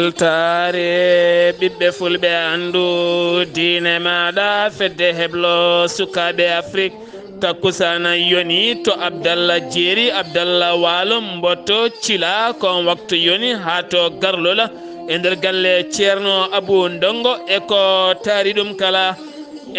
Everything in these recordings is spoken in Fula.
weltare ɓiɓɓe fulɓe andu diine maɗa fedde heblo sukaɓe afrique takkusana yoni to abdallah jeeri abdallah waalo mbotto cila kon waktu yoni ha to garlola e nder galle ceerno abou ndongo e ko taari ɗum kala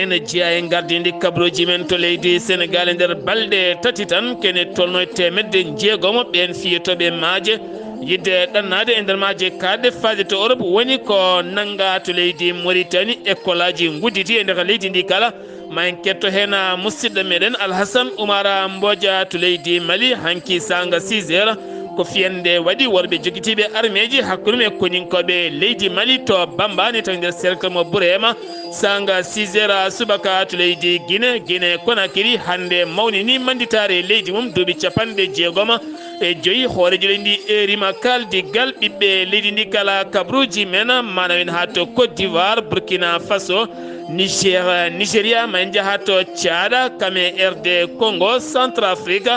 ene jeeya e gardidi kabruji men to leydi sénégal e nder balɗe tati tan kene tolno temedde jeegomo ɓen fiyetoɓe maaje yidde ɗannade e nder maaje kadde faade to Europe woni ko nanga to leydi Mauritanie école aji gudditi e nder leydi ndi kala ma en ketto hen musidɗo meɗen Alhassane Oumara Mbodja to leydi Mali hanki sanga 6 heures ko fiyande waɗi worɓe jogitiɓe armeji hakkude e koninkoɓe leydi Mali to Bambani tan nder cercle mo Bourema sanga 6 heures subaka to leydi Guinée Conakry hande mawnini manditare leydi mum duuɓi 50 e hoorejo leydi erima kaldigal ɓiɓɓe leydi ndi kala kabruji men manamen ha to Côte d'Ivoire Burkina Faso Nigeria ma en jaaha to Tchada kame RD Congo Centrafrique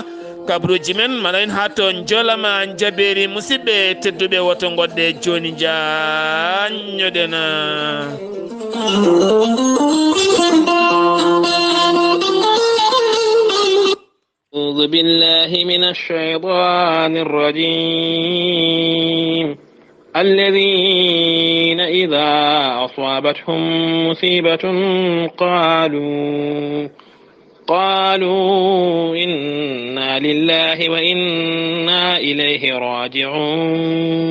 kabruji men manamen ha to jolama jaɓeri musidɓe tedduɓe woto goɗɗe joni jañoɗen أعوذ بالله من الشيطان الرجيم الذين إذا أصابتهم مصيبة قالوا إنا لله وإنا إليه راجعون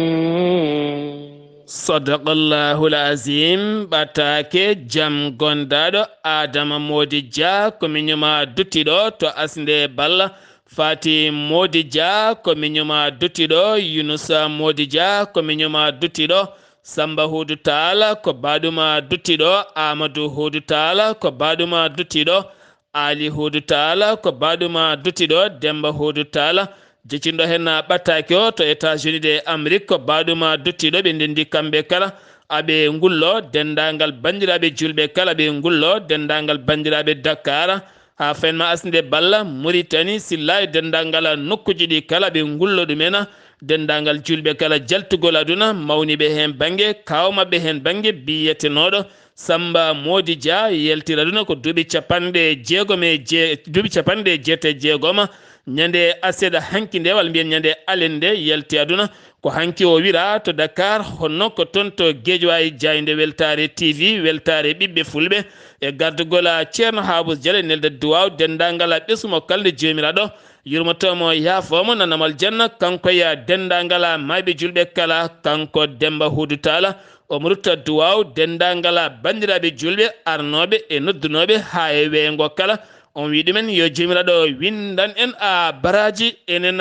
صدق الله العظيم batake jam gondaɗo adama modi dia komi ñuma duttiɗo to asnde balla fati modi dia komi ñuma duttiɗo yunusa modi dia komi ñuma duttiɗo samba hudu tala ko baɗuma duttiɗo amadou hudu tala ko baɗuma duttiɗo ali hudu tala ko baɗuma duttiɗo demba hudu tala jecinɗo hen ɓattaki o to États-Unis de Amérique ko baɗuma duttiɗo ɓe ndendi kamɓe kala aɓe ngullo dendagal bandiraɓe julɓe kala ɓe ngullo dendagal bandiraɓe Dakar ha fenma asnde balla Mauritanie silla e dendagal nokkuji ɗi kala ɓe ngullo ɗumen dendagal julɓe kala jaltugol aduna mawniɓe hen banggue kawmaɓe hen banggue biyetenoɗo Samba Modi Dia yeltira aduna ko duuɓi capanɗe jeete jeegom ñande aseɗa hanki nde walla mbiyen ñande alen nde yalti aduna ko hanki o wira to Dakar honno ko toon to Guédiawaye jayde weltare TV weltare ɓiɓɓe fulɓe e gardugol ceerno Habous Diallo nelde duwaw dendagal ɓesgumo kalde jomiraɗo yurmotomo yaafomo nanamal janna kanko ya dendagal mayɓe julɓe kala kanko Demba Hudu Tala omo rutta duwaw dendagal bandiraɓe julɓe arnoɓe e noddunoɓe ha e weyngo kala on wi ɗumen yo jomiraɗo windan en a baraji enen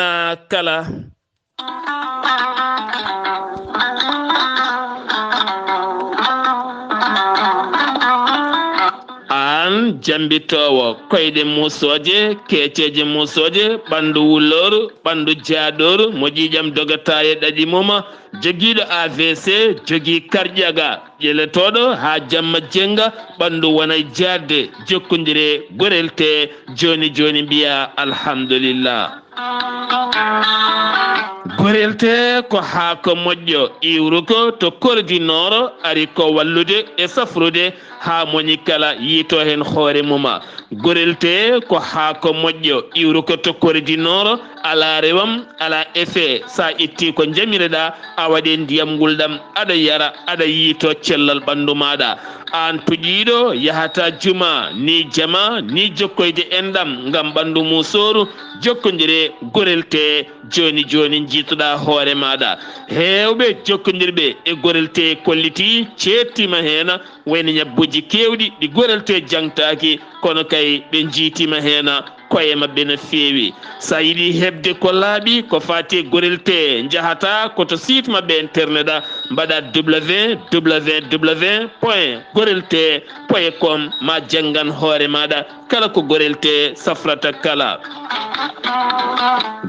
kala an jambitowo koyɗe musoje keceje musoje ɓandu wulloru ɓandu jaaɗoru moƴƴiƴam dogataye ɗaɗi mum joguiɗo AVC jogui karƴaga ƴeletoɗo ha jamma jenga ɓandu wonay jarde jokkodire gorelte joni mbiya alhamdulillah gorelte ko haako moƴƴo iwruko to korodinoro ari ko wallude e safrude ha moñi kala yiito hen hoore muma gorelte ko haako moƴƴo iwruko to korodinoro ala rewam ala effet sa itti ko jamireɗa a waɗe ndiyam ngulɗam aɗa yara aɗa yiito cellal ɓandu maɗa an tuƴiɗo yahata juma ni jama ni jokkoyde enɗam ngam ɓandu musoru jokkodire gorelte joni jiituɗa hoore maɗa hewɓe jokkodirɓe e gorelte kolliti cettima hen wayno ñabbuji kewɗi ɗi gorelte jangtaki kono kay ɓe jiitima hen koye mabɓe no feewi sa yiiɗi hebde ko laaɓi ko fati gorelte jahata koto site mabɓe internet mbaɗa www.gorelte.com ma janggan hoore maɗa kala ko gorelte safrata kala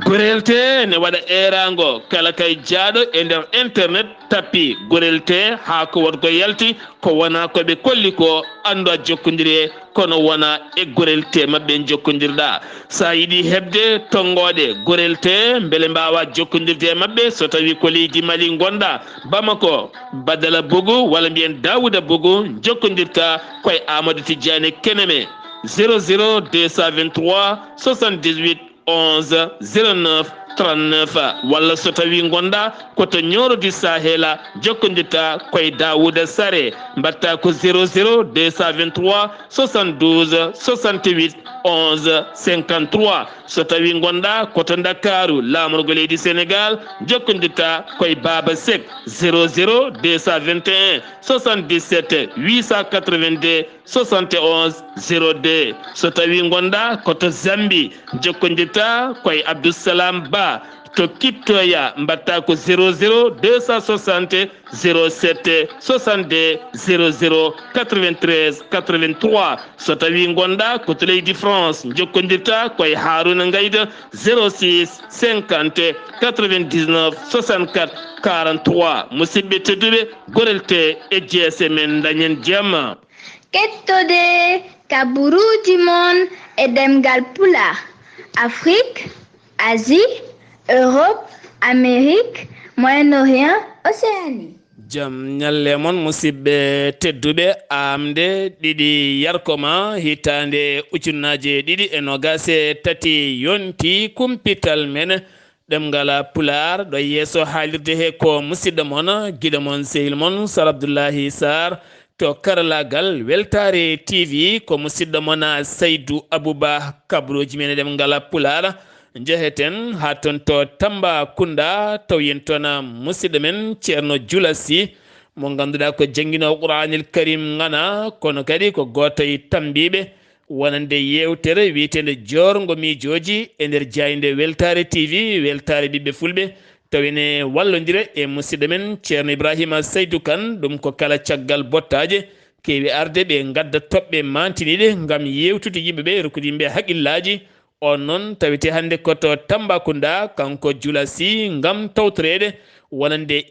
gorelte ne waɗa erago kala kay jaaɗo e nder internet tappi gorelte ha ko wonko yalti ko wona koɓe kolli ko andu a jokkodiri kono wona e gorelte mabɓe jokkodirɗa gonda sa yiɗi hebde tongoɗe gorelte beele mbawa jokkodirde e mabɓe so tawi ko leydi Mali gonda Bamako Badala Bougou walla mbiyen Daouda Bougou jokkodirta koye Amadou Tidiane Keneme 00 223 78 11 09 39 walla so tawi gonda koto ñorodi Sahela jokkodirta koye Daouda Sare mbatta ko 00 223 72 68 11 53 so tawi gonda koto Dakaru lamorgo leydi Sénégal jokkodirta koye Baba Sek 00 221 77 882 71 02 so tawi gonda koto Zambi jokkodirta koye Abdoussalam Ba to Kittoya mbatta ko 00 260 07 62 00 93 83 so tawi gonda koto leydi France jokkodirta koye Harouna Ngayda 06 50 99 64 43 musidɓe tedduɓe gorelte e jeese men dañen jamma kettode kaburuji mon e ɗemngal pulaar Afrique, Asie, Europe, Amérique, Moyen-Orient, Océanie. Jam ñalle mon musidɓe tedduɓe amde ɗiɗi yarkoma hitande ujunnaje ɗiɗi e nogase tati yonti kumpital men ɗemngal pulaar ɗo yeeso haalirde he ko musidɗo mon guiɗo mon sehil mon Sar Abdullaahi Saar to karalagal weltare TV ko musidɗo mon Saydou Abouba kabroji men ɗemngal pulaar jeheten ha ton to Tambacounda taw yen toon musidɗo men ceerno Julasi mo ganduɗa ko jangguino Qur'anil Karim ngana kono kadi ko goto e tambiɓe wonande yewtere wiitende jorgo miijoji e nder jayde weltare TV weltare ɓiɓɓe fulɓe tawine wallodira e musidɗo men ceerno Ibrahima Saydou Kane ɗum ko kala caggal bottaje kewi arde ɓe gadda toɓɓe mantiniɗe gam yewtude yimɓeɓe rokkude yimɓe haqqillaji on noon tawite hande koto Tambacounda kanko Julasi gam tawtorede wonande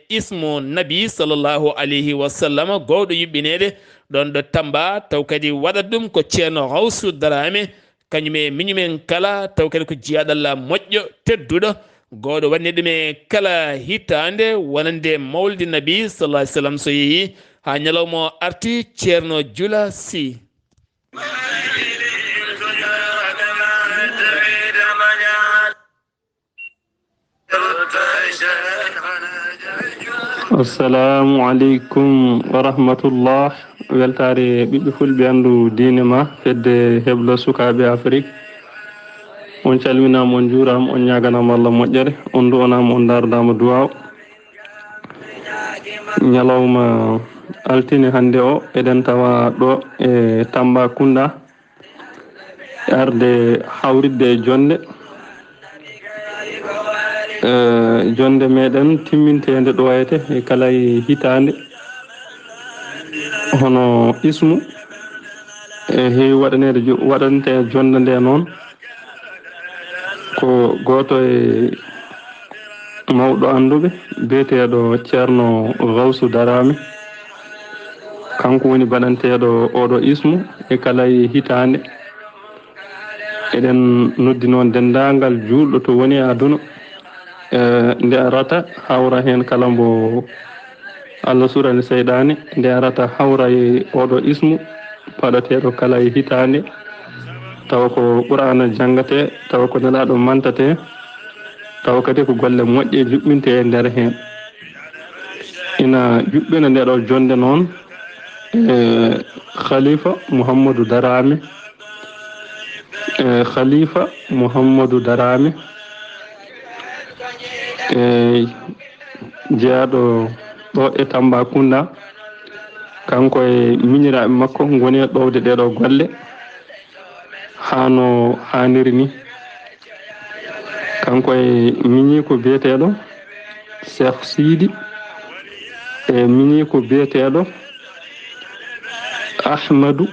ismu nabi sallllahu alayhi wa sallam gowɗo yuɓɓinede ɗon ɗo Tamba taw kadi waɗat ɗum ko ceerno Hawsu Darame kañume miñumen kala taw kadi ko jiyaɗalla moƴƴo tedduɗo gowɗo wanni ɗum e kala hitande wonande mawlidi nabi sallah alih sallam so yeehi ha ñalawma arti ceerno Julasi assalamu aleykum wa rahmatullah weltare ɓiɓɓe fulɓe andu diine ma fedde heblo sukaɓe Afrique on calminama on juurama on ñaganama Allah moƴƴere on du'onama on dardama duwaw ñalawma altine hande o eɗen tawa ɗo e Tambacounda arde hawridde e jonde jonde meɗen timmintede ɗo wayte e kala hitande hono ismu e heewi waɗante jonde nde noon ko goto e mawɗo anduɓe biyeteɗo ceerno Gawsu Darame kanko woni baɗanteɗo oɗo ismu e kala hitande eɗen noddi noon dendagal julɗo to woni aduna nde arata hawra hen kala mbo Allah surani seyɗani nde arata hawra e oɗo ismu paɗateɗo kala hitande tawa ko Qur'ana jangate tawa ko nelaɗo mantate tawa kadi ko golle moƴƴe juɓɓinte e nder hen ina juɓɓina ndeɗo jonde noon Khalifa Mouhamadou Darame Khalifa Mouhamadou Darame jeeyaɗo ɗo e Tambacounda kanko e miñiraɓe makko goni e ɗowde ɗeɗo golle hano haniri ni kanko e miñi ko biyeteɗo Cheikh Sidi e miñi ko biyeteɗo Ahmadou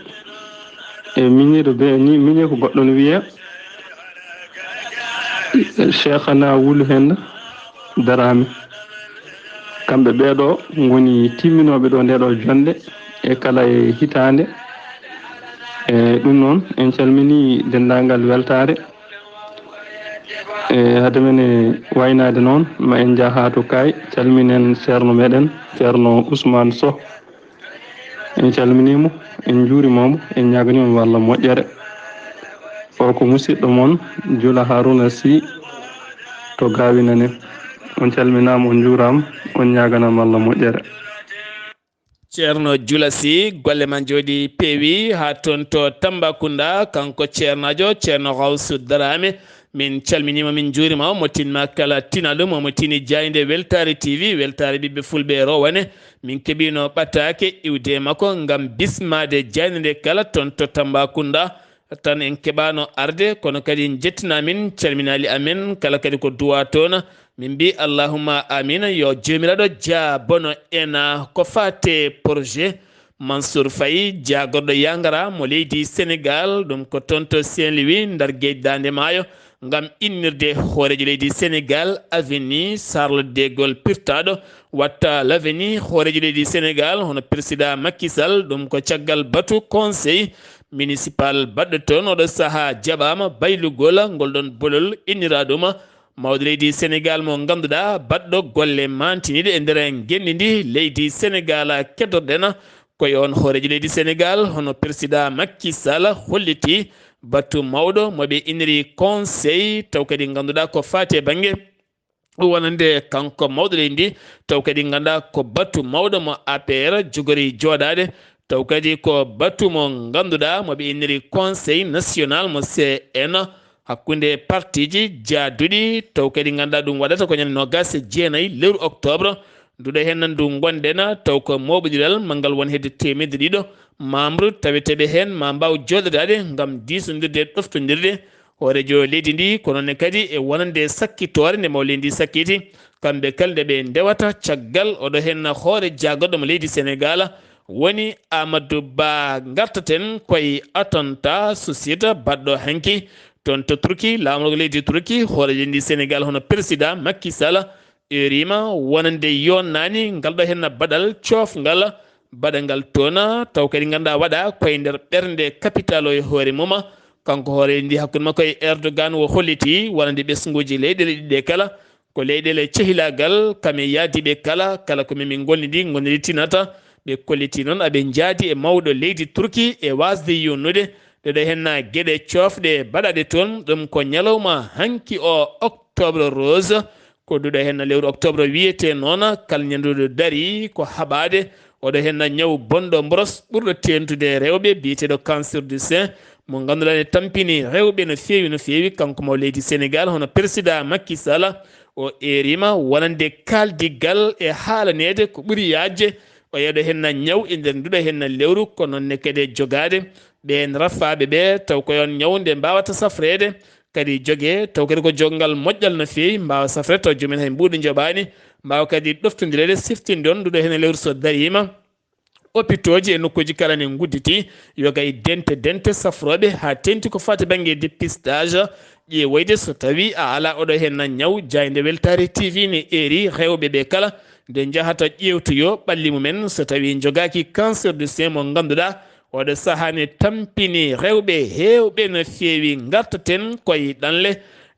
e miñiɗo miñi ko goɗɗo no wiye Cheikhana Wulu Henda Darame kamɓe ɓeɗo goni timminoɓe ɗo ndeɗo jonde e kala hitande ɗum noon en calmini dendagal weltare hade men waynade noon ma en jaa to kay calminen ceerno meɗen ceerno Ousmane Sow en calminimo en juurimamo en ñaganimo Allah moƴƴere o ko musidɗo moon Jula Haruna Sy to gawinanen on calminama on juurama on ñaganama Allah moƴƴere. ceerno Jula Sy golle man jooɗi peewi ha toon to Tambacounda kanko ceernajo ceerno Gawsu Darame min calminima min juurima mo tinma kala tinaɗo momo tini jayde weltare TV weltare ɓiɓɓe fulɓe rowane min keeɓino ɓattake iwde makko gam bismade jayde nde kala toon to Tambacounda tan en keɓano arde kono kadi jettinamin calminali amen kala kadi ko duwa toon min mbi allahumma amina yo jomiraɗo jaabono ena ko fate projet Mansour Faye jagorɗo Yangara mo leydi Sénégal ɗum ko toon to Saint-Louis ndar gueƴe Dande Maayo gam innirde hoorejo leydi Sénégal avenue Charles de Gaulle pirtaɗo watta l'avenue hoorejo leydi Sénégal hono président Macky Sall ɗum ko caggal batu conseil municipal baɗɗo toon oɗo saaha jaɓama baylugol ngol ɗon bolol inniraɗuma mawɗo leydi Sénégal mo ganduɗa baɗɗo golle mantiniɗe e nder genɗi ndi leydi Sénégal keddorɗen koye on hoorejo leydi Sénégal hono président Macky Sall holliti battu mawɗo moɓe iniri conseil taw kadi ganduɗa ko fati e banggue wonande kanko mawɗo leydi ndi taw kadi ganduɗa ko battu mawɗo mo APR jogori joɗade taw kadi ko battu mo ganduɗa moɓe iniri conseil national mo CN hakkunde partiji jaaduɗi taw kadi ganduɗa ɗum waɗata ko ñande nogas e jeenayyi lewru octobre nduɗo hen ndu gonɗen taw ko moɓodiral mangal won hedde temedde ɗiɗo membre taweteɓe hen ma mbaw joɗodade gam disodirde ɗoftodirde hoorejo leydi ndi kono ne kadi e wonande sakkitore nde maw leydi ndi sakkiti kamɓe kala nde ɓe ndewata caggal oɗo hen hoore jagoɗɗo mo leydi Sénégal woni Amadou Ba gartaten koye attentat société baɗɗo hanki toon to Turquie laamugo leydi Turquie hoorejo ndi Sénégal hono président Macky Sall erima wonande yonnani ngalɗo hen baɗal cofgal baɗangal toon taw kadi ganduɗa waɗa koye nder ɓernde capital o e hoore mum kanko hoore ndi hakkude makko e Erdogan o holliti wonande ɓesguji leyɗele ɗiɗɗe kala ko leyɗele cehilagal kame yaadiɓe kala ko min gollidi goniri tinata ɓe kolliti noon aɓe jaadi e mawɗo leydi Turquie e wasde yonnude ɗeɗo hen gueɗe cofɗe baɗaɗe toon ɗum ko ñalawma hanki o octobre rose ko duɗo hen lewru octobre wiyete noon kala ñanduɗo daari ko haɓade oɗo hen ñaw bonɗo boros ɓurɗo tentude rewɓe biyeteɗo cancer du sein mo ganduɗa ne tampini rewɓe no fewi kanko mo leydi Sénégal hono président Macky Sall o erima wonande kaldigal e haalanede ko ɓuuri yajje o yeɗo hen ñaw e nder nduɗo hen lewru ko nonne kadi jogade ɓen raffaɓe ɓe taw ko yon ñawde mbawata safrede kadi jogue taw kadi ko joggal moƴƴal no fewi mbawa safrede taw joomen hay mbuɗo joɓani mbawa kadi ɗoftodirede siftinde on nduɗo hen lewru so darima hôpitaux ji e nokkuji kala ne gudditi yoga e dente safroɓe ha tenti ko fati banggue dépistage ƴeewoyde so tawi a ala oɗo hen ñaw jayde weltare TV ne eri rewɓe ɓe kala nde jahata ƴewtoyo ɓalli mumen so tawi jogaki cancer du sein mo ganduɗa oɗo sahane tampini rewɓe hewɓe no fewi gartaten koye ɗanle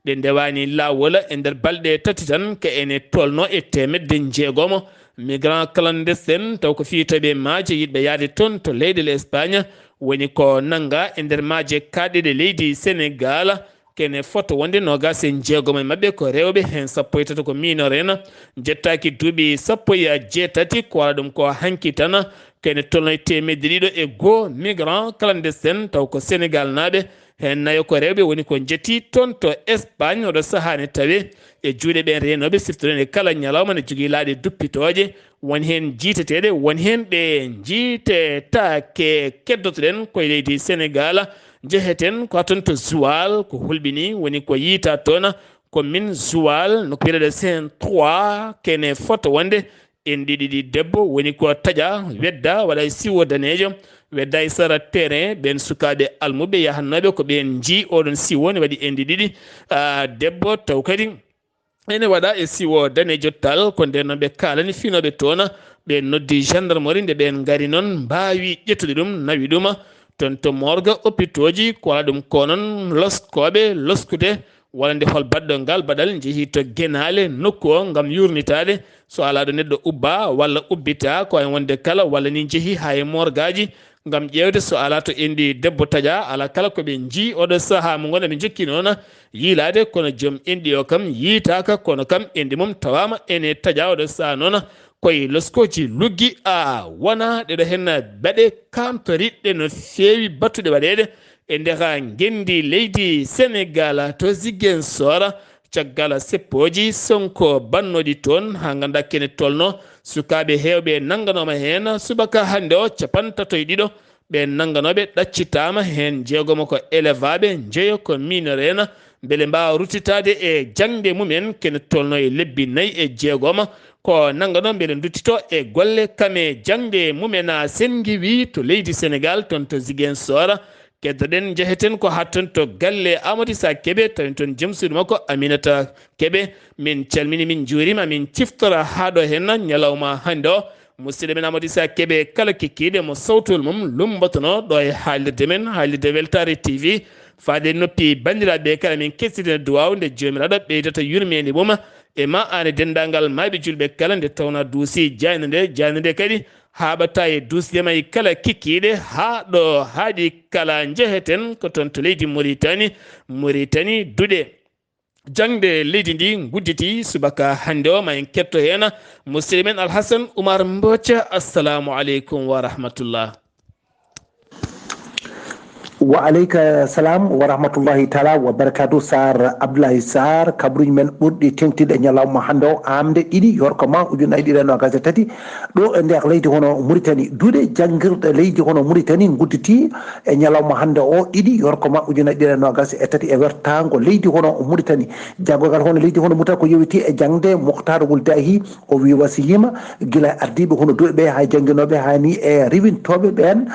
ɗe ndewani lawol e nder balɗe tati tan ko ene tolno e temedde jeegomo migrant clandestin taw ko fiitaɓe maaje yiɗɓe yaade toon to leyɗele Espagne woni ko nanga e nder maaje kaɗɗeɗe leydi Sénégal kene foto wonde nogas e jeegomo e mabɓe ko rewɓe hen sappo e tati ko minore en jettaki duuɓi sappo e jeetati ko waɗa ɗum ko hanki tan kene tolno e temedde ɗiɗo e goho migrant clandestin taw ko Sénégal naaɓe hen nayo ko rewɓe woni ko jetti toon to Espagne oɗo sahani tawe e juuɗe ɓen renoɓe siftorede kala ñalawma ne jogui laaɗe duppitoje won hen jiiteteɗe won hen ɗe jiitetake keddotoɗen koye leydi Sénégal jeheten ko toon to Joal ko hulɓini woni ko yiita toon commune Joal no pireɗe Saint 3 kene foto wonde en ɗiɗi debbo woni ko taƴa wedda waɗa siwo danejo wedda e sara terrain ɓen sukaɓe almuɓe yahannoɓe ko ɓen ji oɗon siwo ne waɗi enɗi ɗiɗi debbo taw kadi ene waɗa e siwo danejo tal ko nden noon ɓe kalani finoɓe toon ɓe noddi gendarmerie nde ɓen gaari noon mbawi ƴettude ɗum nawi ɗum ton to morga opitoji ko wala ɗum ko noon loskoɓe loskude walla nde hol baɗɗo ngal baɗal jeehi to guenale nokku o gam yurnitade so ala ɗo neɗɗo ubba walla ubbita ko en wonde kala walla ni jeehi ha e morgaji gam ƴewde so ala to indi debbo taƴa ala kala koɓe jii oɗo saaha mo gonɗa ɓe jokki noon yiilade kono joom indi o kam yiitaka kono kam indi mum tawama ene taƴa oɗo saaha noon koye loskoji luggi wona ɗeɗo hen baɗe kamtoriɗɗe no fewi battuɗe waɗede e ndeka gendi leydi Sénégal to Ziguinchor caggal seppoji Sonko bannoɗi toon ha ganda kene tolno sukaɓe hewɓe nanganoma hen subaka hande o 32 ɓe nanganoɓe ɗaccitama hen jeegomo ko élevaɓe jeeyo ko minore en beele mbawa ruttitade e jangde mumen kene tolno e lebbi 4 e jeegom ko nangano beele duttito e golle kame jangde mumen sengiwi to leydi Sénégal toon to Ziguinchor keddoɗen jeheten ko hatton to galle Amadou Sa Keɓe tawin toon joom suudu makko Aminata Keɓe min calmini min juurima min ciftora haɗo hen ñalawma hande o musidɗo men Amadou Sa Keɓe kala kikkiɗe mo sawtol mum lumbatono ɗo e haalirde men haalirde Weltare TV faade noppi bandiraɓe kala min kestiden duwaw nde jomiraɗo ɓeydata yurmede mum e ma ane dendagal maaɓe julɓe kala nde tawna duusi jayno nde kadi haɓata e dusdema e kala kikkiɗe ha ɗo haaɗi kala jeheten ko toon to leydi Mauritanie duuɗe jangde leydi ndi gudditi subaka hande o ma en ketto hen musidɗo men Alhassane Oumar Mbotia assalamu aleykum wa rahmatullah. wa aleyka salam wa rahmatullahi taala wa barakatu Sar Abdullaahi Saar kabruji men ɓurɗi tengtiɗe ñalawma hande o amde ɗiɗi yorkoma ujunnaje ɗiɗi e nogas e tati ɗo e nder leydi hono Mauritanie duuɗe janguirɗe leydi hono Mauritanie gudditi e ñalawma hande o ɗiɗi yorkoma ujunnaje ɗiɗi e nogas e tati e wertago leydi hono Mauritanie jaggogal hono leydi hono Mauritanie ko yewiti e jangde Moukhtar Ould Dahi o wi wasiyima guila ardiɓe hono duuɗe ɓe ha jangguinoɓe hani e riwintoɓe ɓen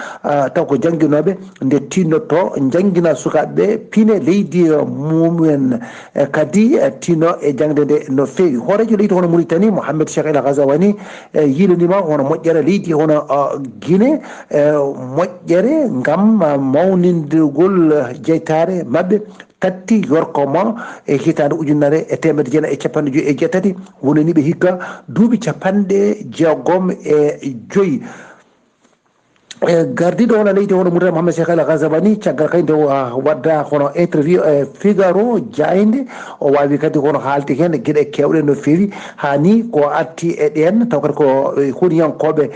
taw ko jangguinoɓe nde tinno to jangguina sukaɓeɓe piine leydi mumen kadi tino e jangde nde no fewi hoorejo leydi hono Mauritanie Mohamed Cheikh El Ghazawani yilanima hono moƴƴere leydi hono Guinée moƴƴere gam mawnindugol jeytare mabɓe tatti yorkoma e hitande ujunere e temedde jeenayi e capanɗe joyyi e jeetati wonaniɓe hikka duuɓi 50 gardiɗo hono leydi hono Mauritanie Mohamed Cheikh El Ghazawani caggal kadi nde wadda hono interview e Figaro jayde o wawi kadi hono haalde hen gueɗe kewɗe no fewi hani ko arti e ɗen taw kadi ko huniyankoɓe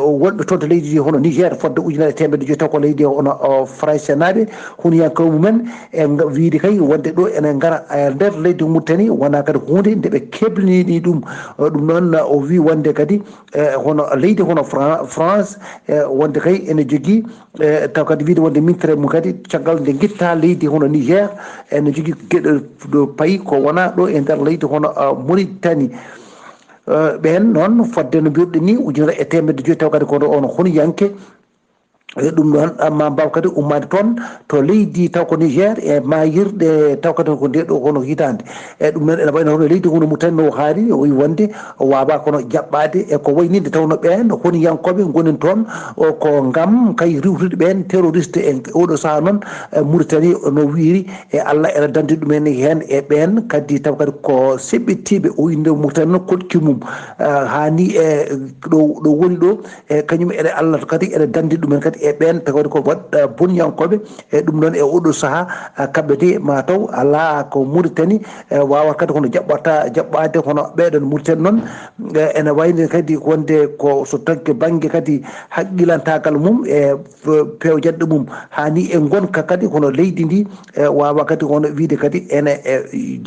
wonɓe toon to leydi hono Niger fodde ujunere temedde joyyi taw ko leydi hono Français naɓe huniyankoɓe mumen e wiide kay wonde ɗo ene gara e nder leydi Mauritanie wona kadi hunde ndeɓe keblini ɗum noon o wi wonde kadi hono leydi hono France wonde kay ene jogui taw kadi wiide wonde mintere mum kadi caggal nde guitta leydi hono Niger ene jogui gueɗe ɗo paayi ko wona ɗo e nder leydi hono Mauritanie ɓen noon fodde no mbiruɗen ni ujunere e temedde joyyi taw kadi kono on honiyanke ɗum ɗon ma mbaw kadi ummade toon to leydi taw ko Niger e mayirɗe taw kadi ko nde ɗo hono hitande e ɗum noon ene wayno hono leydi hono Mauritanie no haali o wi wonde wawa kono jaɓɓade e ko waynide tawno ɓen honiyankoɓe gonin toon ko gam kay riwtude ɓen terroriste e oɗo saaha noon Mauritanie no wiiri e Allah ene dandi ɗumen hen e ɓen kadi taw kadi ko seɓɓittiɓe o inde Mauritanie noon kolki mum hani e ɗo woni ɗo e kañum ene Allah kadi ene dandi ɗumen kadi e ɓen tawde ko waɗɗa bonyankoɓe e ɗum noon e oɗo saaha kamɓe de mataw ala ko Mauritanie wawa kadi hono jaɓɓade hono ɓeɗon Mauritanie noon ene wayno kadi wonde ko so tagge banggue kadi haqqilantagal mum e pewjanɗe mum hani e gonka kadi hono leydi ndi wawa kadi hono wiide kadi ene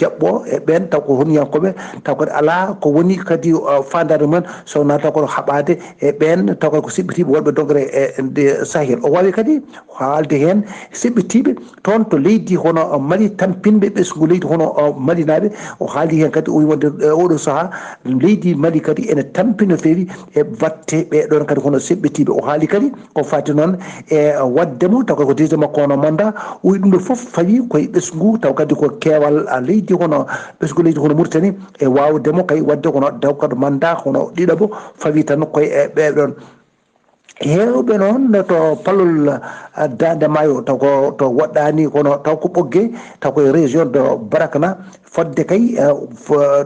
jaɓɓo e ɓen taw ko honiyankoɓe taw kadi ala ko woni kadi fandare mumen sowona taw kono haɓade e ɓen taw kadi ko siɓɓitiɓe wonɓe dogre e nde Sahel o wawi kadi haalde hen seɓɓitiɓe toon to leydi hono Mali tampinɓe ɓesgu leydi hono Mali naɓe o haali hen kadi o wi wonde oɗo saaha leydi Mali kadi ene tampi no fewi e batte ɓeɗon kadi hono seɓɓitiɓe o haali kadi ko fati noon e waddemo taw kadi ko deuxiéme makko hono mandat o wi ɗum ɗo foof fawi koye ɓesgu taw kadi ko keewal leydi hono ɓesgu leydi hono Mauritanie e wawdemo kay wadde hono taw kadi mandat hono ɗiɗaɓo fawi tan koye ɓeɗon hewɓe noon to palol dande maayo taw ko to woɗɗani kono taw ko ɓogge taw koye région de Barakna fodde kay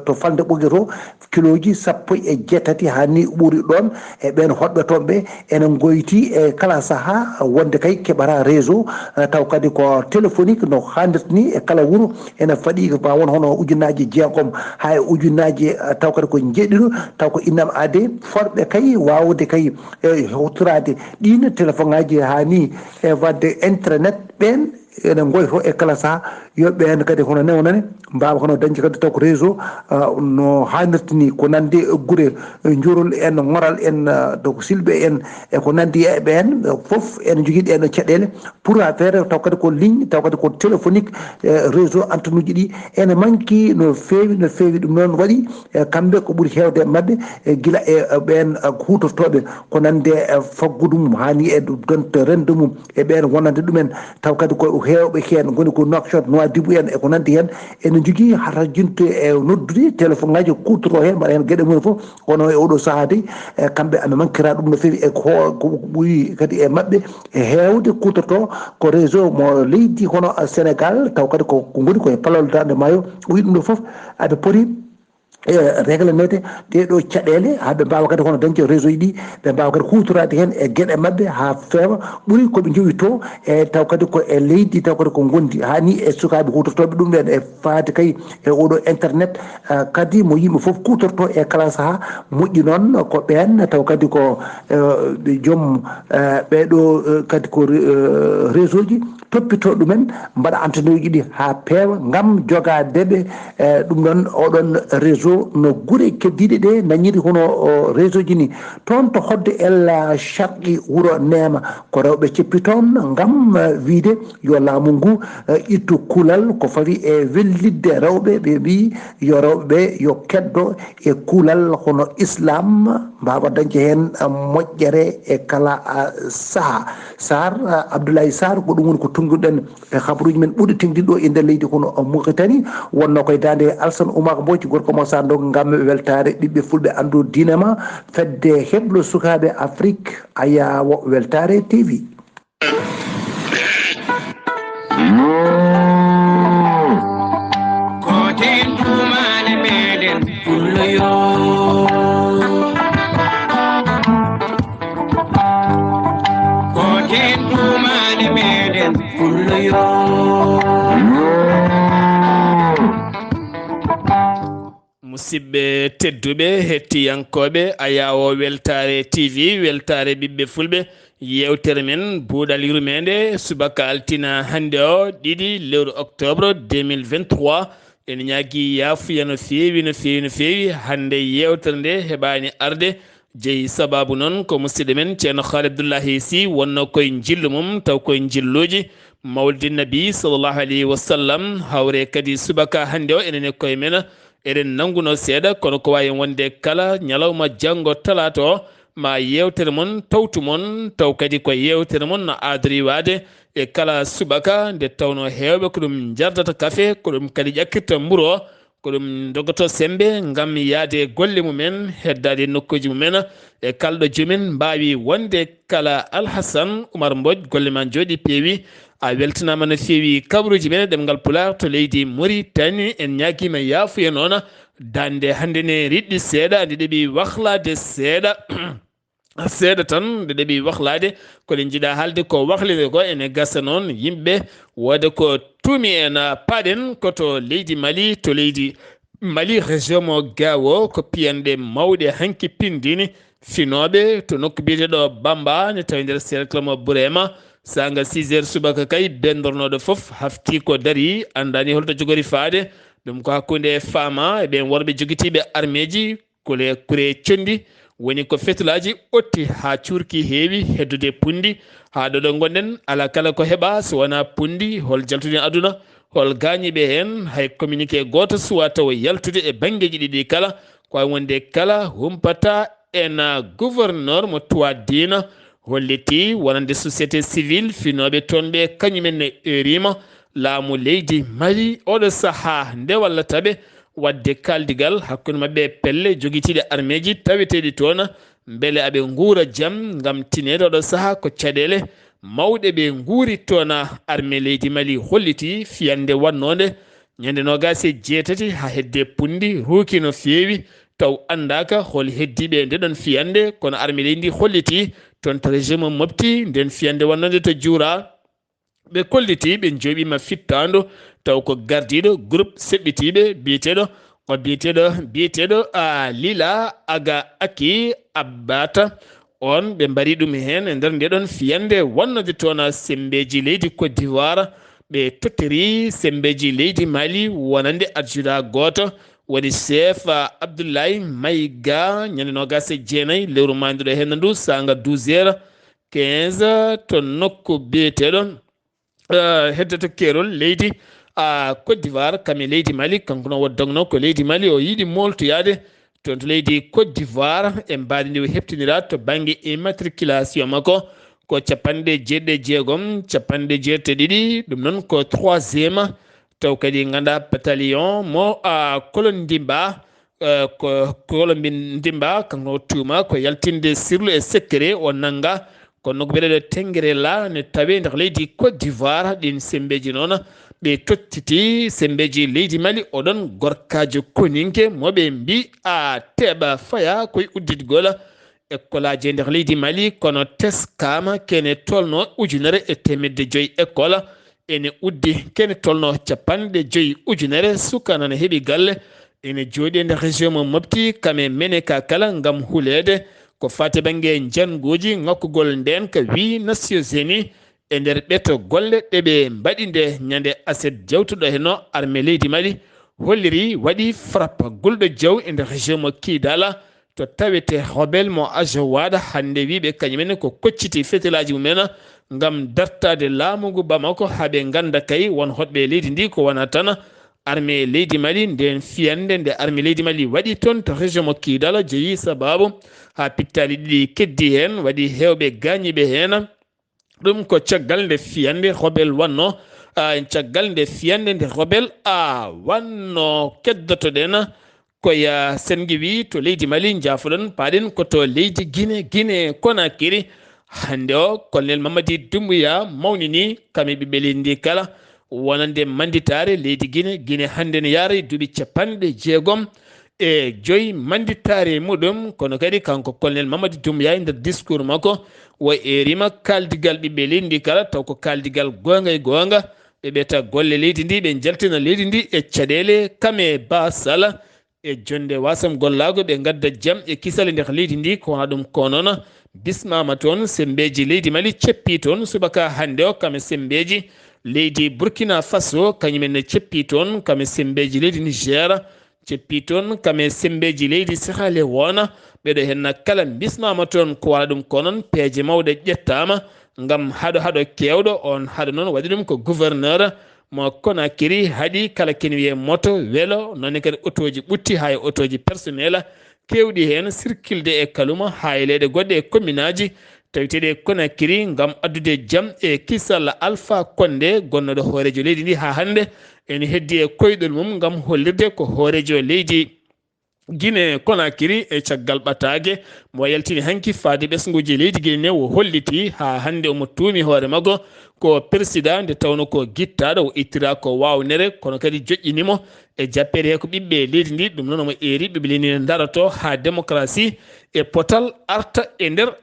to falde ɓogge to kiloji 17 ha ni ɓuuri ɗon e ɓen hoɗɓe toon ɓe ene goyti e kala saaha wonde kay keɓata réseau taw kadi ko téléphonique no hannirta ni e kala wuuro ene faɗi ma won hono ujunnaji jeegom ha e ujunnaji taw kadi ko jeeɗiɗo taw ko innam ade forɓe kay wawde kay hewtorade ɗin téléphone ngaji ha ni e wadde internet ɓen ene goyto e kala saaha yoɓɓe hen kadi hono newnane mbawa hono dañde kadi taw ko réseau no hannirta ni ko nandi guure jurol en ngoral en donc silɓe en e ko nandi e ɓen foof ene jogui ɗen caɗele pour affaire taw kadi ko ligne taw kadi ko téléphonique réseau antenne uji ɗi ene manqui no fewi ɗum noon waɗi kamɓe ko ɓuuri hewde mabɓe guila e ɓen hutortoɓe ko nande faggudu mum hani e donte rende mum e ɓen wonande ɗumen taw kadi ko hewɓe hen goni ko nokshot dibu en e ko nandi hen ene jogui hata jinte e noddude téléphone ngaji kutorto hen mbaɗa hen gueɗe mumen foof kono e oɗo saaha de kamɓe aɓe manquera ɗum no fewi e ko ɓuuri kadi e mabɓe e hewde kutorto ko réseau mo leydi hono Sénégal taw kadi ko goni koye palol dande maayo o wi ɗum ɗo foof aɓe poti réglementé ɗeɗo caɗele haɓe mbawa kadi hono dañde réseau ji ɗi ɓe mbawa kadi hutorade hen e gueɗe mabɓe ha feewa ɓuuri koɓe jowi to e taw kadi ko e leydi taw kadi ko gondi hani e sukaɓe hutortoɓe ɗum ɗen e faade kay e oɗo internet kadi mo yimɓe foof kutorto e kala saaha moƴƴi noon ko ɓen taw kadi ko joom ɓeɗo kadi ko réseau ji toppito ɗumen mbaɗa antenne uji ɗi ha peewa gam jogadeɓe ɗum ɗon oɗon réseau no guure keddiɗe ɗe dañiri hono réseau ji ni toon to hodde ella charqi wuuro Neema ko rewɓe ceppi toon gam wiide yo laamu ngu ittu kuulal ko fawi e wellidde rewɓe ɓe mbi yo rewɓeɓe yo keddo e kuulal hono islam mbawa dañde hen moƴƴere e kala saaha Sar Abdullaahi Saar ko ɗum woni ko tunguɗen e habaruji men ɓuuri tengdiɗo e nder leydi hono Mauritanie wonno koye dande Alassane Oumar Mbodji gorko mo sando gam weltare ɓiɓɓe fulɓe andu dinema fedde heblo sukaɓe Afrique ayawo weltare TV musidɓe tedduɓe hettiyankoɓe ayawo weltare TV weltare ɓiɓɓe fulɓe yewtere men buuɗal yurmede subaka altina hande o ɗiɗi lewru octobre 2023 ene ñaagui yaafuya no fewi no fewi no fewi hande yewtere nde heɓani arde jeeyi sababu noon ko musidɗo men ceerno Abdullaahi Sy wonno koye jillu mum taw koye jilluji mawlidi nabi sallllahu alayhi wa sallam hawre kadi subaka hande o enen koye men eɗen nanguno seeɗa kono ko wawi wonde kala ñalawma janggo talata o ma yewtere moon tawtu moon taw kadi ko yewtere moon no adori wade e kala subaka nde tawno hewɓe ko ɗum jardata café ko ɗum kadi ƴakkirta mburu o ko ɗum dogoto sembe gam yaade golle mumen heddade nokkuji mumen e kalɗo jomin mbawi wonde kala Alhassane Oumar Mbodj golle ma jooɗi peewi a weltanama no fewi kabaruji men ɗemngal pulaar to leydi Mauritanie en ñaguima yaafuya noon dande hande ne riɗɗi seeɗa nde ɗeɓi wahlade seeɗa seeɗa tan nde ɗeɓi wahlade koɗe jiiɗa haalde ko wahlide ko ene gasa noon yimɓeɓe wooda ko tuumi en paaɗen koto leydi Mali to leydi Mali région mo Gao ko piyanɗe mawɗe hanki pindini finoɓe to nokku biyeteɗo Bamba ne tawi nder cercle mo Bourema sanga 6 heures subaka kay bendornoɗo foof hafti ko daari andani holto jogori faade ɗum ko hakkude fama e ɓen worɓe joguitiɓe armeji kole kure condi woni ko fetulaji ɓotti ha curki heewi heddude pundi ha ɗoɗo gonɗen ala kala ko heeɓa so wona pundi hol jaltude aduna hol gañiɓe hen hay communiqué goto suwa taw yaltude e banggueji ɗiɗi kala ko way wonde kala humpata en gouverneur mo tuwa dina holliti wonande société civile finoɓe toon ɓe kañumen ne erima laamu leydi Mali oɗo saaha nde wallataɓe wadde kaldigal hakkude mabɓe pelle joguitiɗe armeji taweteɗi toon beele aɓe nguura jam ngam tineɗo ɗo saaha ko caɗele mawɗe ɓe nguuri toona armée leydi Mali holliti fiyande wannode ñande 28 ha hedde pundi ruuki no feewi taw andaka hol heddiɓe ndeɗon fiyande kono armée leydi holliti toon to régime mofti nden fiyande wannode to juura ɓe kolliti ɓe jooɓima fittando taw ko gardiɗo groupe seɓɓitiɓe biyeteɗo lila aga aki abbata on ɓe mbari ɗum hen e nder ndeɗon fiyande wannode toon sembeji leydi Côte d'Ivoire ɓe tottori sembeji leydi Mali wonande adjudant goto woni chef Abdullaahi Mayiga ñande 29 lewru manduɗo hen ndu sanga 12h15 to nokku biyeteɗo heddoto kerol leydi Côte d'Ivoire kame leydi Mali kanko no woddogno ko leydi Mali o yiiɗi moltoyade toon to leydi Côte d'Ivoire e mbaadi ndi o heftinira to banggue immatriculation makko ko 96 182 ɗum noon ko 3e taw kadi ganda bataillon mo Kolondimba ko Kolondimba kanko tuma ko yaltinde sirlu e secret o nanga kono ko ɓeɗeɗo tengere la ne tawe nder leydi Côte d'Ivoire ɗin sembeji noon ɓe tottiti sembeji leydi Mali oɗon gorkajo koninke moɓe mbi teɓa faya koye udditgol école aji nder leydi Mali kono teskama kene tolno 1,500 école ene uddi kene tolno 50,000 suka nana heeɓi galle ene jooɗi nder région mo mofti kame mene ka kala ngam hulede ko fate banggue janguji ngakkugol nden ko wi Nations Unies e nder ɓeto golle ɗeɓe mbaɗi nde ñande aset jawtuɗo heno armée leydi Mali holliri waɗi frappe gulɗo jaw e nder région mo Kidala to tawete rebel mo Ajowaɗa hande wiɓe kañumen ko kocciti fetelaji mumen ngam dartade laamu ngu Bamako haaɓe ganda kay won hoɗɓe leydi ndi ko wona tan armée leydi Mali nden fiyande nde armée leydi Mali waɗi toon to région mo Kidala jeeyi sababu ha pittali ɗiɗi keddi hen waɗi hewɓe gañiɓe hen ɗum ko caggal nde fiyande rebel wanno caggal nde fiyande nde rebel wanno keddotoɗen koye sengi wi to leydi Mali jafoɗon paɗen koto leydi Guinée Conakry hande o colonel Mamadi Doumbouya mawnini kame ɓiɓɓe leydi ndi kala wonande manditare leydi Guinée hande ne yaara duuɓi 65 manditare muɗum kono kadi kanko colonel Mamadi Doumbouya e nder discours makko wo erima kaldigal ɓiɓɓe leydi ndi kala taw ko kaldigal gonga e gonga ɓe ɓeta golle leydi ndi ɓe jaltina leydi ndi e caɗele kame basala e jonde wasam gollago ɓe gadda jaam e kisal nder leydi ndi ko wona ɗum ko noon bismama toon sembeji leydi Mali ceppi toon subaka hande o kame sembeji leydi Burkina Faso kañumen ne ceppi toon kame sembeji leydi Niger ceppi toon kame sembeji leydi Sierra Leone ɓeɗo henna kala bismama toon ko wona ɗum ko noon peeje mawɗe ƴettama ngam haɗo kewɗo on haɗo noon waɗi ɗum ko gouverneur mo Conakry haɗi kala ken wiye moto vélo nonne kadi autoji ɓutti ha e autoji personnel kewɗi hen circulde e kaluma ha e leyɗe goɗɗe e commune aji tawiteɗe Conakry ngam addude jaam e kisal Alpha Condé gonnoɗo hoorejo leydi ndi ha hande ene heddi e koyɗol mum ngam hollirde ko hoorejo leydi Guinée Conakry e caggal ɓatage mo yaltini hanki faade ɓesguji leydi Guinée o holliti ha hande omo tuumi hoore maggo ko président nde tawno ko guittaɗo o ittira ko wawnere kono kadi joƴƴinimo e jappere ko ɓiɓɓe leydi ndi ɗum noon omo eri ɓiɓɓe leydi ndi darato ha démocratie e potal arta e nder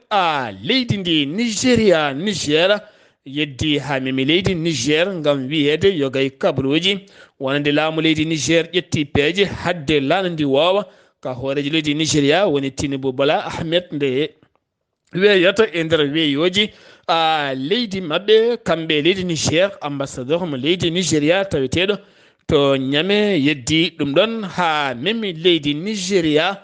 leydi ndi Niger yeddi ha memi leydi Niger ngam wiyede yogay kabruji wonande laamu leydi Niger ƴetti peeje hadde laana ndi wawa ka hoorejo leydi Nigéria woni Tinubu Bola Ahmed nde weyata e nder weyoji leydi mabɓe kamɓe leydi Niger ambassadeur mo leydi Nigéria taweteɗo to ñame yeddi ɗum ɗon ha memi leydi Nigéria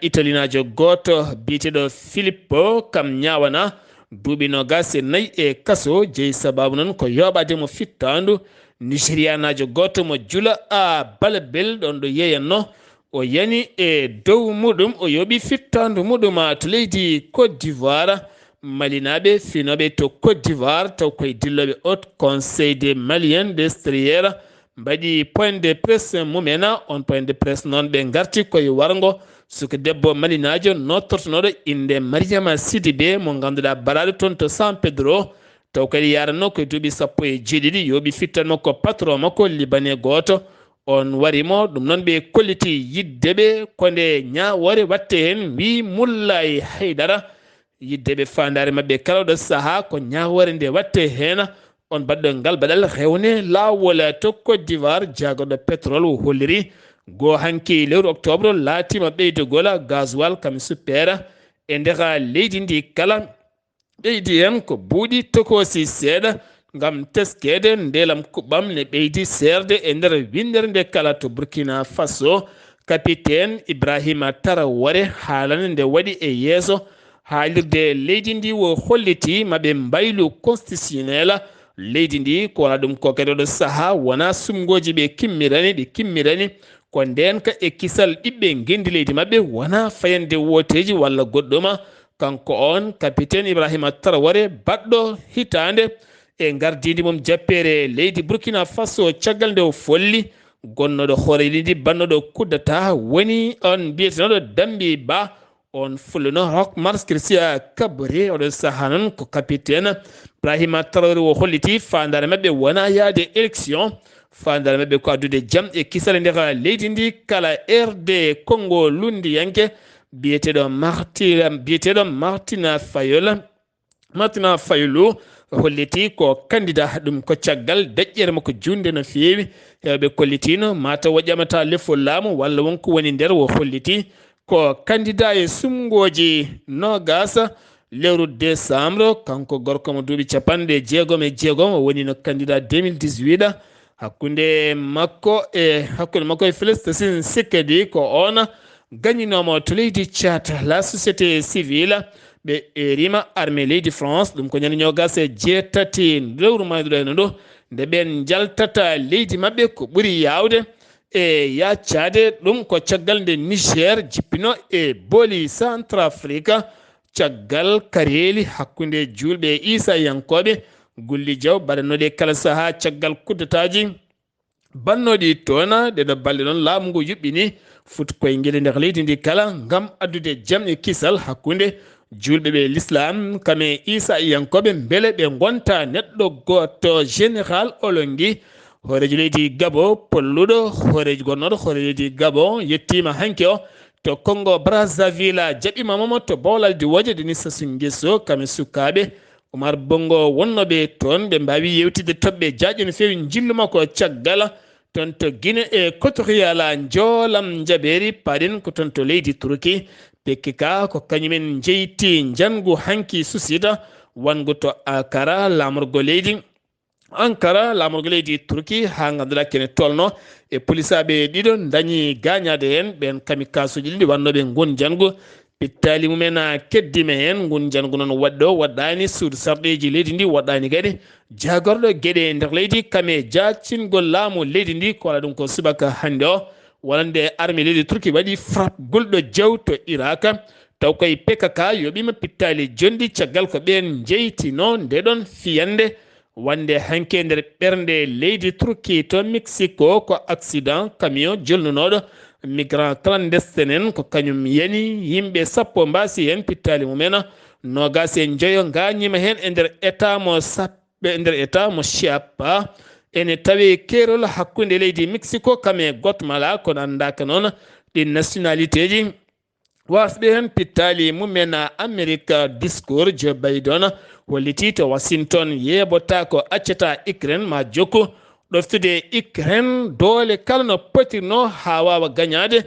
italinajo goto biyeteɗo Filippo kam ñawana duuɓi 24 e kaso jeeyi sababu noon ko yoɓademo fittandu Nigéria najo goto mo jula balabel ɗon ɗo yeyanno o yani e dow muɗum o yoɓi fittandu muɗum to leydi Côte d'Ivoire malinaɓe finoɓe to Côte d'Ivoire taw koye dilloɓe haut conseil des maliens d'extérieur mbaɗi point de presse mumen on point de presse noon ɓe garti koye wargo suka debbo malinajo nottortonoɗo inde mariama sidibe mo ganduɗa baraɗo toon to San Pedro taw kadi yarano koye duuɓi 17 yoɓi fittan makko patron makko libanais goto on warimo ɗum noon ɓe kolliti yiddeɓe konde ñawore watte hen wi Moulay Haydara yiddeɓe fandare mabɓe kala ɗo saaha ko ñawore nde watte hen on baɗɗo ngal baɗal rewne lawol to Côte d'Ivoire jagoɗo pétrole holliri go hanki lewru octobre laatima ɓeydugol gasoil kam super e ndeka leydi ndi kala ɓeydi hen ko buuɗi tokosi seeɗa gam teskede ndelam kuɓɓam ne ɓeydi serde e nder windere nde kala to Burkina Faso capitaine Ibrahima Traoré haalande nde waɗi e yeeso haalirde leydi ndi wo holliti maɓe mbaylu constitutionnel leydi ndi ko wona ɗum ko kadi oɗo saaha wona sumgoji ɓe kimmirani ko ndenka e kisal ɓiɓɓe gendi leydi mabɓe wona fayande woteji walla goɗɗuma kanko on capitaine Ibrahima Traoré baɗɗo hitande e gardidi mum jappere leydi Burkina Faso caggal nde o folli gonnoɗo hooreydi ndi bannoɗo kuddata woni on mbiyetenoɗo Dambi Ba on fulluno Roch Marc Christian Kaboré oɗo saaha noon ko capitaine Ibrahima Traoré o holliti fandare mabɓe wona yaade élection fandare mabɓe ko addude jaam e kisal ndeka leydi ndi kala RD Congo lundiyanke biyeteɗo Martina Fayulu holliti ko candidat ɗum ko caggal daƴƴere makko junde no feewi hewɓe kollitino mataw o ƴamata lefol laamu walla wonko woni nder o holliti ko candidat e sumgoji nogasa lewru décembre kanko gorko mo duuɓi 66 o woni no candidat 2018 hakkude makko e Félix Sekedi ko on gañinomo to leydi Tchad la société civile ɓe erima armée leydi France ɗum ko ñande ñogas e jeetati lewru mayduɗo eno ɗo nde ɓen jaltata leydi mabɓe ko ɓuuri yawde e yaccade ɗum ko caggal nde Niger jippino e booli Centrafrique caggal kareli hakkude julɓe Issa yankoɓe Gulli Diaw baɗanoɗe kala saaha caggal kuddataji bannoɗi toona ɗeɗo balɗe noon laamu ngu yuɓɓini fut koye gueɗe nder leydi ndi kala gam addude jaam e kisal hakkude julɓe ɓe l'islam kame Issa yankoɓe beele ɓe gonta neɗɗo goto général Olongui horejo leydi Gabon polluɗo horejo gonnoɗo horejo leydi Gabon yettima hanke o to Congo Brazzaville jaɓima momo to bawlalde woje Denis Sassou Nguesso kame sukaɓe Oumar Bongo wonnoɓe toon ɓe mbawi yewtide toɓɓe jaaƴe no fewi jilluma ko caggal toon to Guinée équatorial joolam jaɓeri paɗen ko toon to leydi Turki pekkika ko kañumen jeyti jangu hanki susida wangu to Ankara lamorgo leydi Turki ha ganduɗa kene tolno e polisaɓe ɗiɗo dañi gañade hen ɓen kamikasuji ɗiɗi wannoɓe gon jangu pittali mumen keddima hen gon jangu noon waɗɗo waɗɗani suudu sarɗeji leydi ndi waɗɗani kadi jagorɗo gueɗe nder leydi kame jacingol laamu leydi ndi ko waɗa ɗum ko subaka hande o wonande armée leydi Turki waɗi frappe gulɗo jaw to Irak taw koye PKK yoɓima pittali jondi caggal ko ɓen jeytino ndeɗon fiyande wande hanke nder ɓernde leydi Turki to Mexico ko accident camion jolnunoɗo migrant clandestin en ko kañum yani yimɓe 10 mbasi hen pittali mumen nogas e joyo gañima hen e nder état mo Chiapas ene tawi keerol hakkude leydi Mexico kame Guatemala kono andaka noon ɗi nationalité ji wasɓe hen pittali mumen Amérique discours Joe Biden holliti to Washington yeɓota ko accata Ukraine ma jokku ɗoftude Ukraine doole kala no potirno ha wawa gañade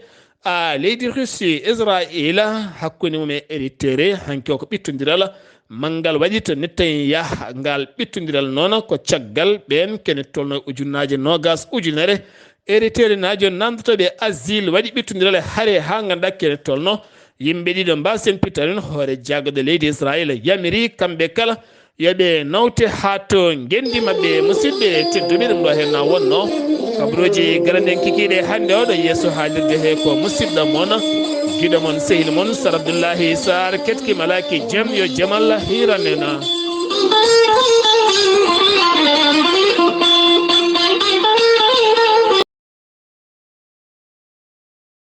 leydi Russie Israël hakkude mum e Érythrée hanki o ko ɓittodiral mangal waɗi to Netanyahu ngal ɓittodiral noon ko caggal ɓen kene tolno ujunnaje nogas ujunere Érythrée najo nandotoɓe asile waɗi ɓittodiral haare ha ganduɗa kene tolno yimɓe ɗiɗo mbasen pittalen hoore jagode leydi Israël yamiri kamɓe kala yoɓe nawte ha to gendi mabɓe musidɓe tedduɓe ɗum ɗo hen wonno kabaruji garanden kikiɗe hande o ɗo yeeso haalirde he ko musidɗo moon giɗo moon sehil moon Sar Abdullaahi Saar ketki malaki jaam yo jaam Allah hiranena